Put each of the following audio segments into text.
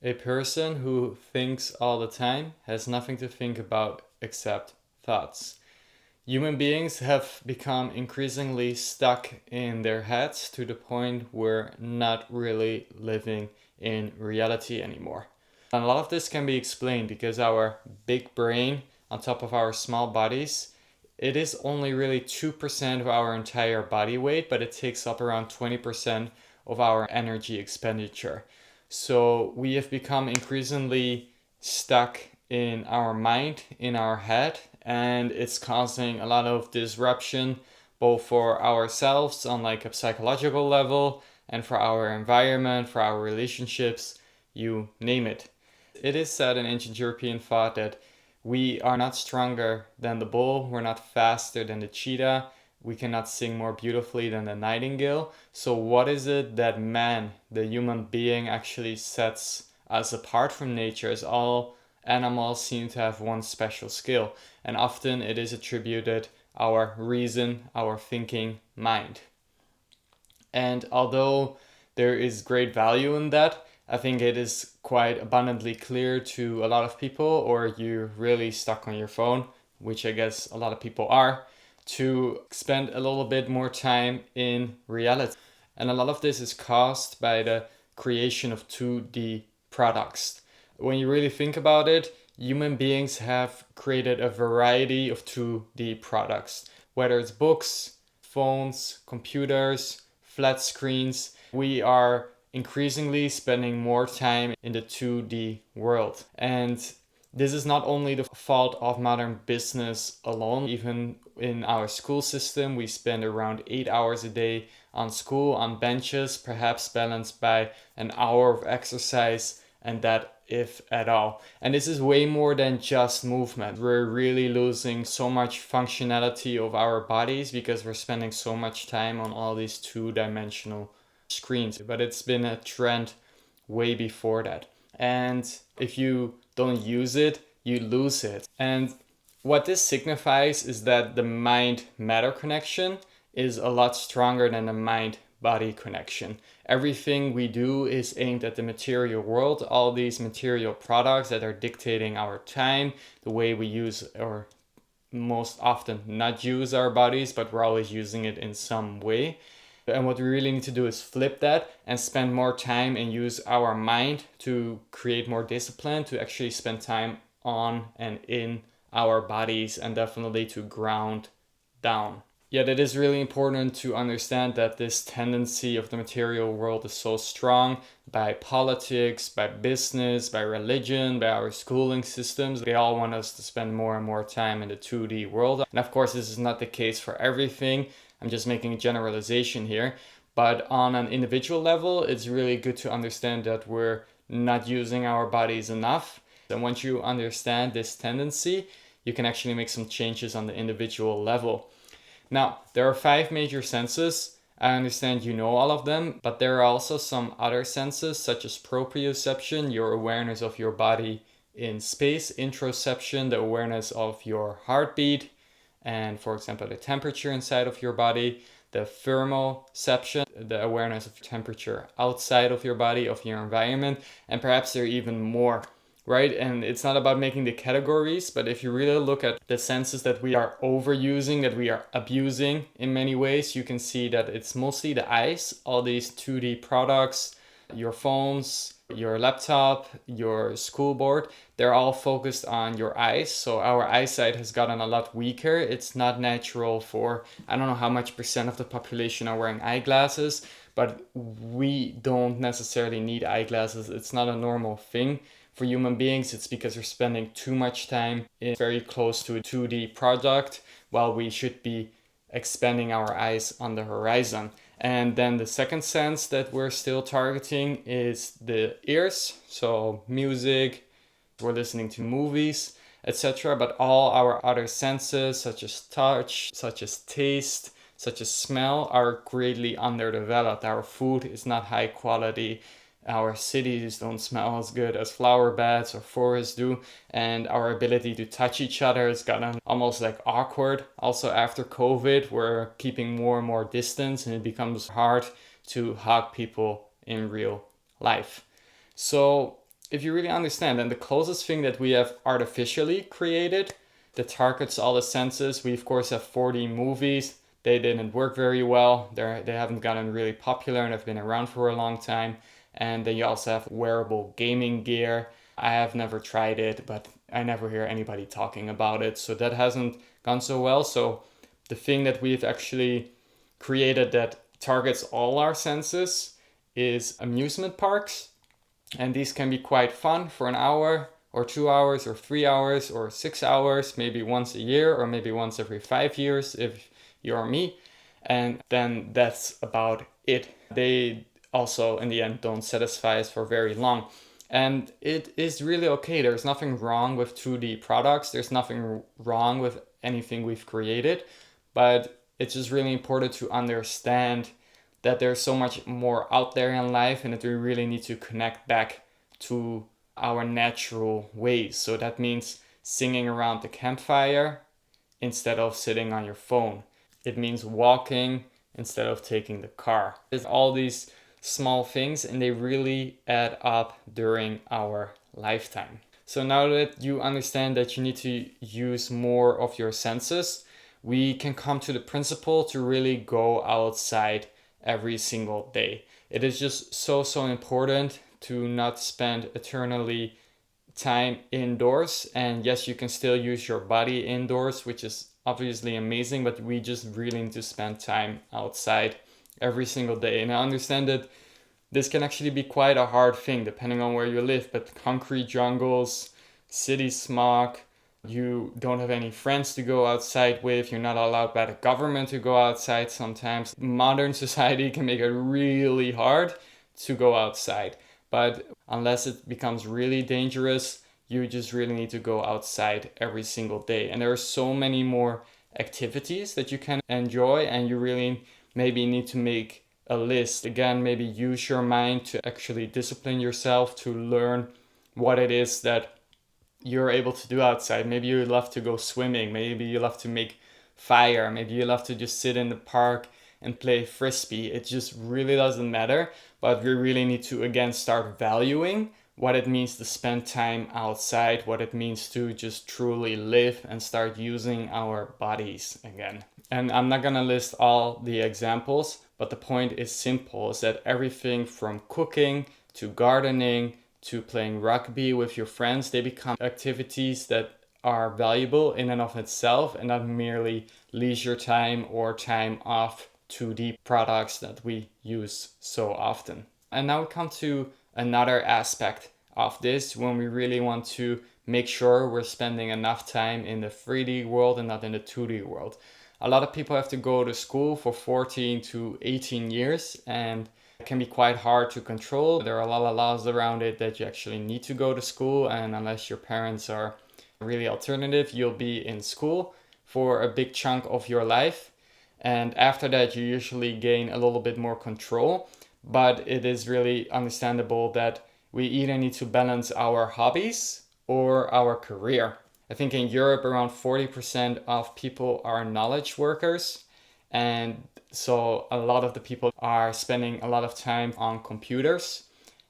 A person who thinks all the time has nothing to think about except thoughts. Human beings have become increasingly stuck in their heads to the point we're not really living in reality anymore. And a lot of this can be explained because our big brain, on top of our small bodies, it is only really 2% of our entire body weight, but it takes up around 20% of our energy expenditure. So we have become increasingly stuck in our mind, in our head, and it's causing a lot of disruption both for ourselves on like a psychological level and for our environment, for our relationships, you name it. It is said in ancient European thought that we are not stronger than the bull, we're not faster than the cheetah, we cannot sing more beautifully than the nightingale. So, what is it that man, the human being, actually sets us apart from nature? As all animals seem to have one special skill, and often it is attributed our reason, our thinking mind. And although there is great value in that, I think it is quite abundantly clear to a lot of people, or you're really stuck on your phone, which I guess a lot of people are, to spend a little bit more time in reality. And a lot of this is caused by the creation of 2D products. When you really think about it, human beings have created a variety of 2D products, whether it's books, phones, computers, flat screens. We are increasingly spending more time in the 2D world. And this is not only the fault of modern business alone. Even in our school system, we spend around 8 hours a day on school, on benches, perhaps balanced by an hour of exercise, and that if at all. And this is way more than just movement. We're really losing so much functionality of our bodies because we're spending so much time on all these two-dimensional screens. But it's been a trend way before that. And if you don't use it, you lose it. And what this signifies is that the mind-matter connection is a lot stronger than the mind-body connection. Everything we do is aimed at the material world, all these material products that are dictating our time, the way we use or most often not use our bodies, but we're always using it in some way. And what we really need to do is flip that and spend more time and use our mind to create more discipline, to actually spend time on and in our bodies, and definitely to ground down. Yet it is really important to understand that this tendency of the material world is so strong by politics, by business, by religion, by our schooling systems. They all want us to spend more and more time in the 2D world. And of course, this is not the case for everything. I'm just making a generalization here. But on an individual level, it's really good to understand that we're not using our bodies enough. And once you understand this tendency, you can actually make some changes on the individual level. Now, there are 5 major senses. I understand you know all of them, but there are also some other senses such as proprioception, your awareness of your body in space, interoception, the awareness of your heartbeat, and for example, the temperature inside of your body, the thermoception, the awareness of temperature outside of your body, of your environment, and perhaps there are even more. Right? And it's not about making the categories, but if you really look at the senses that we are overusing, that we are abusing in many ways, you can see that it's mostly the eyes, all these 2D products, your phones, your laptop, your school board, they're all focused on your eyes. So our eyesight has gotten a lot weaker. It's not natural for, I don't know how much percent of the population are wearing eyeglasses, but we don't necessarily need eyeglasses. It's not a normal thing. For human beings, it's because we're spending too much time in very close to a 2D product while we should be expanding our eyes on the horizon. And then the second sense that we're still targeting is the ears. So music, we're listening to movies, etc. But all our other senses, such as touch, such as taste, such as smell, are greatly underdeveloped. Our food is not high quality. Our cities don't smell as good as flower beds or forests do, and our ability to touch each other has gotten almost like awkward. Also, after COVID, we're keeping more and more distance, and it becomes hard to hug people in real life. So, if you really understand, and the closest thing that we have artificially created that targets all the senses, we of course have 4D movies. They didn't work very well. They haven't gotten really popular and have been around for a long time. And then you also have wearable gaming gear. I have never tried it, but I never hear anybody talking about it. So that hasn't gone so well. So the thing that we've actually created that targets all our senses is amusement parks. And these can be quite fun for an hour or 2 hours or 3 hours or 6 hours, maybe once a year or maybe once every 5 years if you're me. And then that's about it. They also, in the end, don't satisfy us for very long. And it is really okay. There's nothing wrong with 2D products. There's nothing wrong with anything we've created. But it's just really important to understand that there's so much more out there in life and that we really need to connect back to our natural ways. So that means singing around the campfire instead of sitting on your phone. It means walking instead of taking the car. There's all these small things and they really add up during our lifetime. So now that you understand that you need to use more of your senses, we can come to the principle to really go outside every single day. It is just so important to not spend eternally time indoors. And yes, you can still use your body indoors, which is obviously amazing, but we just really need to spend time outside every single day. And I understand that this can actually be quite a hard thing depending on where you live, but concrete jungles, city smog, you don't have any friends to go outside with, you're not allowed by the government to go outside sometimes. Modern society can make it really hard to go outside. But unless it becomes really dangerous, you just really need to go outside every single day. And there are so many more activities that you can enjoy, and you really maybe need to make a list. Again, maybe use your mind to actually discipline yourself to learn what it is that you're able to do outside. Maybe you love to go swimming, maybe you love to make fire, maybe you love to just sit in the park and play frisbee. It just really doesn't matter, but we really need to again start valuing what it means to spend time outside, what it means to just truly live and start using our bodies again. And I'm not gonna list all the examples, but the point is simple, is that everything from cooking to gardening to playing rugby with your friends, they become activities that are valuable in and of itself and not merely leisure time or time off 2D products that we use so often. And now we come to another aspect of this when we really want to make sure we're spending enough time in the 3D world and not in the 2D world. A lot of people have to go to school for 14 to 18 years and it can be quite hard to control. There are a lot of laws around it that you actually need to go to school, and unless your parents are really alternative, you'll be in school for a big chunk of your life. And after that, you usually gain a little bit more control. But it is really understandable that we either need to balance our hobbies or our career. I think in Europe, around 40% of people are knowledge workers. And so a lot of the people are spending a lot of time on computers.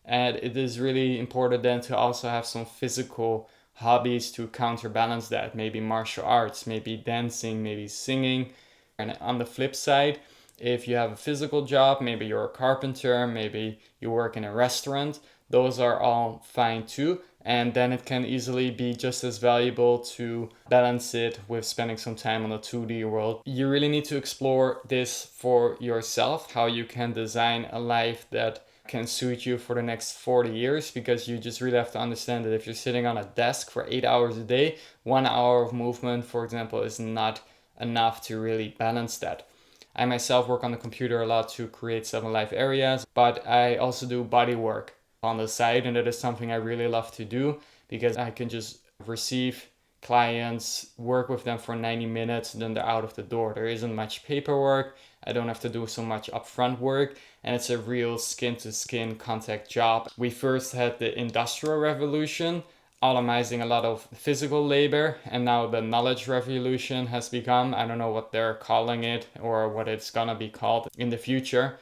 And it is really important then to also have some physical hobbies to counterbalance that. Maybe martial arts, maybe dancing, maybe singing. And on the flip side, if you have a physical job, maybe you're a carpenter, maybe you work in a restaurant, those are all fine too. And then it can easily be just as valuable to balance it with spending some time on the 2D world. You really need to explore this for yourself, how you can design a life that can suit you for the next 40 years, because you just really have to understand that if you're sitting on a desk for 8 hours a day, 1 hour of movement, for example, is not enough to really balance that. I myself work on the computer a lot to create 7 Life areas, but I also do body work on the side, and that is something I really love to do because I can just receive clients, work with them for 90 minutes, then they're out of the door. There isn't much paperwork, I don't have to do so much upfront work, and it's a real skin-to-skin contact job. We first had the Industrial Revolution, automizing a lot of physical labor, and now the knowledge revolution has become, I don't know what they're calling it or what it's gonna be called in the future,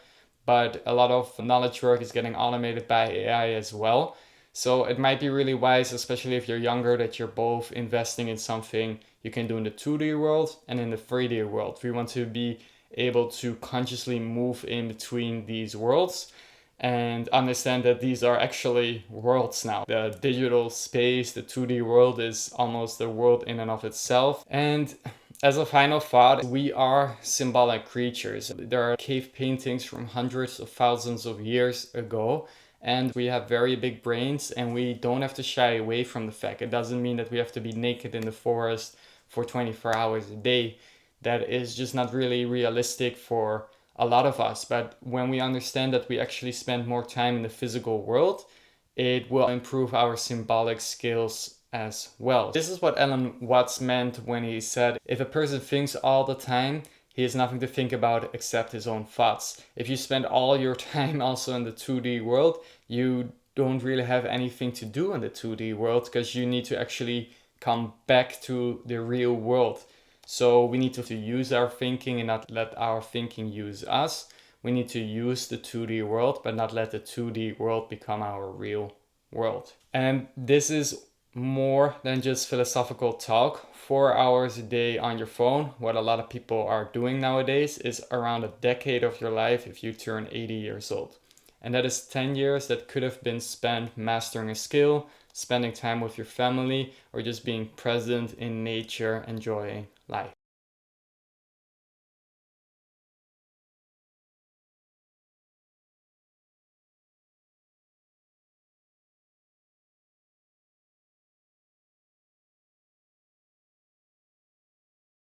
but a lot of knowledge work is getting automated by AI as well. So it might be really wise, especially if you're younger, that you're both investing in something you can do in the 2D world and in the 3D world. We want to be able to consciously move in between these worlds and understand that these are actually worlds now. The digital space, the 2D world, is almost a world in and of itself. And as a final thought, we are symbolic creatures. There are cave paintings from hundreds of thousands of years ago, and we have very big brains, and we don't have to shy away from the fact. It doesn't mean that we have to be naked in the forest for 24 hours a day. That is just not really realistic for a lot of us. But when we understand that we actually spend more time in the physical world, it will improve our symbolic skills as well. This is what Alan Watts meant when he said, if a person thinks all the time, he has nothing to think about except his own thoughts. If you spend all your time also in the 2D world, you don't really have anything to do in the 2D world because you need to actually come back to the real world. So we need to use our thinking and not let our thinking use us. We need to use the 2D world, but not let the 2D world become our real world. And this is more than just philosophical talk. 4 hours a day on your phone, what a lot of people are doing nowadays, is around a decade of your life if you turn 80 years old. And that is 10 years that could have been spent mastering a skill, spending time with your family, or just being present in nature, enjoying